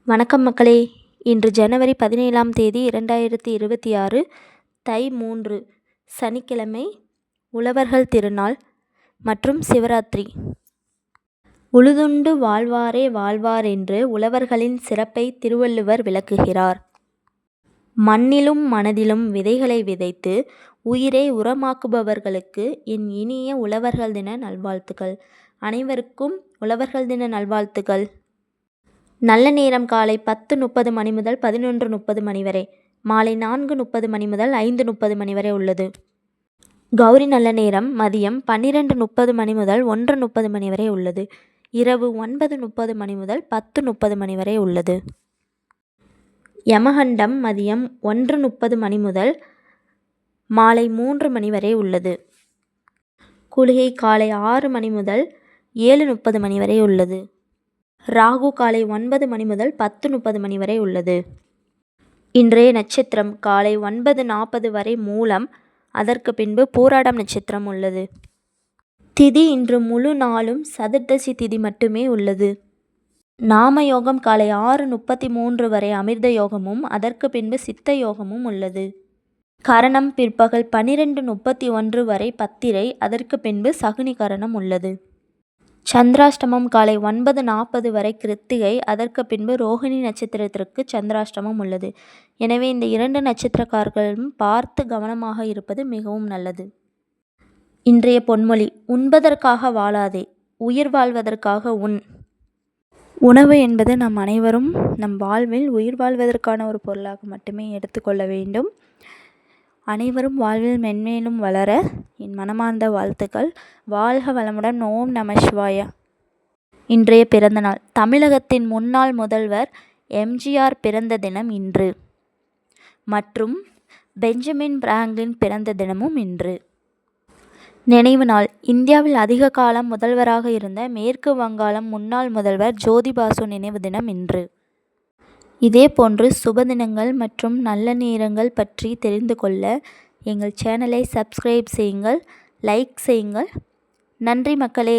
வணக்கம் மக்களே. இன்று ஜனவரி 17ஆம் தேதி 2026 தை 3 சனிக்கிழமை, உழவர்கள் திருநாள் மற்றும் சிவராத்திரி. உழுதுண்டு வாழ்வாரே வாழ்வார் என்று உழவர்களின் சிறப்பை திருவள்ளுவர் விளக்குகிறார். மண்ணிலும் மனதிலும் விதைகளை விதைத்து உயிரை உரமாக்குபவர்களுக்கு என் இனிய உழவர்கள் தின நல்வாழ்த்துக்கள். அனைவருக்கும் உழவர்கள் தின நல்வாழ்த்துக்கள். நல்ல நேரம் காலை 10:30 மணி முதல் 11:30 மணி வரை, மாலை 4:30 மணி முதல் 5:30 மணி வரை உள்ளது. கௌரி நல்ல நேரம் மதியம் 12:30 மணி முதல் 1:30 மணி வரை உள்ளது. இரவு 9:30 மணி முதல் 10:30 மணி வரை உள்ளது. யமகண்டம் மதியம் 1:30 மணி முதல் மாலை 3 மணி வரை உள்ளது. குளிகை காலை 6 மணி முதல் 7:30 மணி வரை உள்ளது. ராகு காலை 9 மணி முதல் 10:30 மணி வரை உள்ளது. இன்றைய நட்சத்திரம் காலை 9:40 வரை மூலம், அதற்கு பின்பு பூராடம் நட்சத்திரம் உள்ளது. திதி இன்று முழு நாளும் சதுர்தசி திதி மட்டுமே உள்ளது. நாம யோகம் காலை 6:33 வரை அமிர்த யோகமும் அதற்கு பின்பு சித்த யோகமும் உள்ளது. கரணம் பிற்பகல் 12:31 வரை பத்திரை, அதற்கு பின்பு சகுனி கரணம் உள்ளது. சந்திராஷ்டமம் காலை 9:40 வரை கிருத்திகை, அதற்கு பின்பு ரோகிணி நட்சத்திரத்திற்கு சந்திராஷ்டமம் உள்ளது. எனவே இந்த 2 நட்சத்திரக்காரர்களும் பார்த்து கவனமாக இருப்பது மிகவும் நல்லது. இன்றைய பொன்மொழி: உண்பதற்காக வாழாதே, உயிர் வாழ்வதற்காக உண். உணவு என்பது நம் அனைவரும் நம் வாழ்வில் உயிர் வாழ்வதற்கான ஒரு பொருளாக மட்டுமே எடுத்துக்கொள்ள வேண்டும். அனைவரும் வாழ்வில் மென்மேலும் வளர என் மனமார்ந்த வாழ்த்துக்கள். வாழ்க வளமுடன். ஓம் நம சிவாய. இன்றைய பிறந்தநாள்: தமிழகத்தின் முன்னாள் முதல்வர் எம்ஜிஆர் பிறந்த தினம் இன்று மற்றும் பெஞ்சமின் பிராங்க்லின் பிறந்த தினமும் இன்று. நினைவு நாள்: இந்தியாவில் அதிக காலம் முதல்வராக இருந்த மேற்கு வங்காளம் முன்னாள் முதல்வர் ஜோதி பாசு நினைவு தினம் இன்று. இதேபோன்று சுபதினங்கள் மற்றும் நல்ல நேரங்கள் பற்றி தெரிந்து கொள்ள எங்கள் சேனலை சப்ஸ்கிரைப் செய்யுங்கள், லைக் செய்யுங்கள். நன்றி மக்களே.